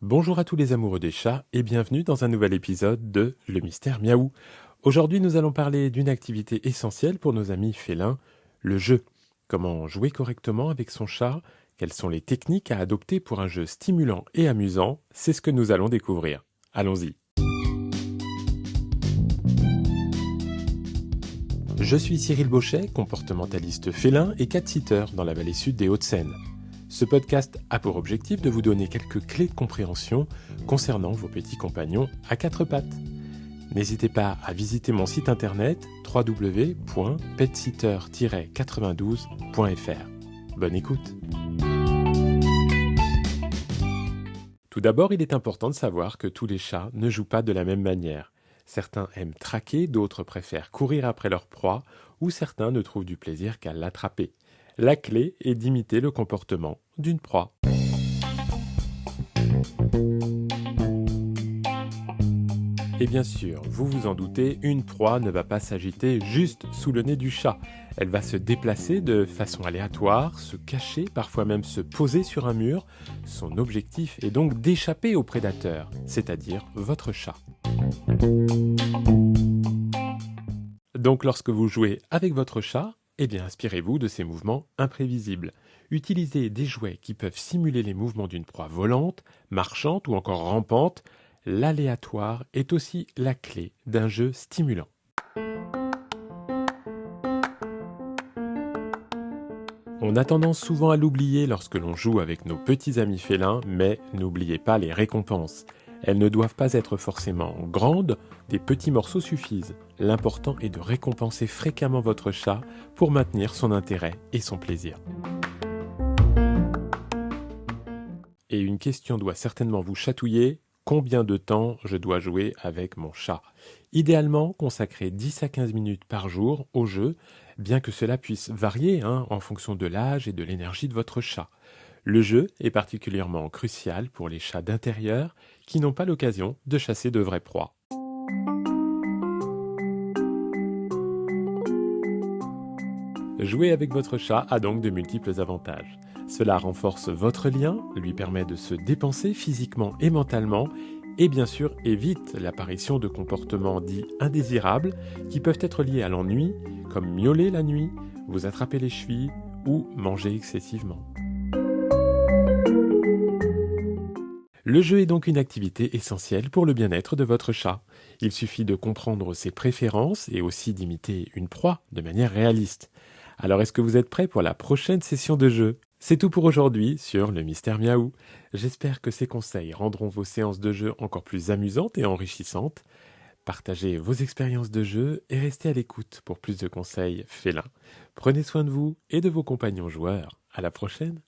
Bonjour à tous les amoureux des chats et bienvenue dans un nouvel épisode de Le Mystère Miaou. Aujourd'hui nous allons parler d'une activité essentielle pour nos amis félins, le jeu. Comment jouer correctement avec son chat? Quelles sont les techniques à adopter pour un jeu stimulant et amusant? C'est ce que nous allons découvrir. Allons-y. Je suis Cyril Bauchet, comportementaliste félin et cat-sitter dans la vallée sud des Hauts-de-Seine. Ce podcast a pour objectif de vous donner quelques clés de compréhension concernant vos petits compagnons à quatre pattes. N'hésitez pas à visiter mon site internet www.petsitter-92.fr. Bonne écoute. Tout d'abord, il est important de savoir que tous les chats ne jouent pas de la même manière. Certains aiment traquer, d'autres préfèrent courir après leur proie, ou certains ne trouvent du plaisir qu'à l'attraper. La clé est d'imiter le comportement d'une proie. Et bien sûr, vous vous en doutez, une proie ne va pas s'agiter juste sous le nez du chat. Elle va se déplacer de façon aléatoire, se cacher, parfois même se poser sur un mur. Son objectif est donc d'échapper au prédateur, c'est-à-dire votre chat. Donc lorsque vous jouez avec votre chat, inspirez-vous de ces mouvements imprévisibles. Utilisez des jouets qui peuvent simuler les mouvements d'une proie volante, marchante ou encore rampante. L'aléatoire est aussi la clé d'un jeu stimulant. On a tendance souvent à l'oublier lorsque l'on joue avec nos petits amis félins, mais n'oubliez pas les récompenses. Elles ne doivent pas être forcément grandes, des petits morceaux suffisent. L'important est de récompenser fréquemment votre chat pour maintenir son intérêt et son plaisir. Et une question doit certainement vous chatouiller. Combien de temps je dois jouer avec mon chat? Idéalement, consacrez 10 à 15 minutes par jour au jeu, bien que cela puisse varier en fonction de l'âge et de l'énergie de votre chat. Le jeu est particulièrement crucial pour les chats d'intérieur qui n'ont pas l'occasion de chasser de vraies proies. Jouer avec votre chat a donc de multiples avantages. Cela renforce votre lien, lui permet de se dépenser physiquement et mentalement, et bien sûr évite l'apparition de comportements dits indésirables qui peuvent être liés à l'ennui, comme miauler la nuit, vous attraper les chevilles ou manger excessivement. Le jeu est donc une activité essentielle pour le bien-être de votre chat. Il suffit de comprendre ses préférences et aussi d'imiter une proie de manière réaliste. Alors est-ce que vous êtes prêts pour la prochaine session de jeu? C'est tout pour aujourd'hui sur Le Mystère Miaou. J'espère que ces conseils rendront vos séances de jeu encore plus amusantes et enrichissantes. Partagez vos expériences de jeu et restez à l'écoute pour plus de conseils félins. Prenez soin de vous et de vos compagnons joueurs. À la prochaine!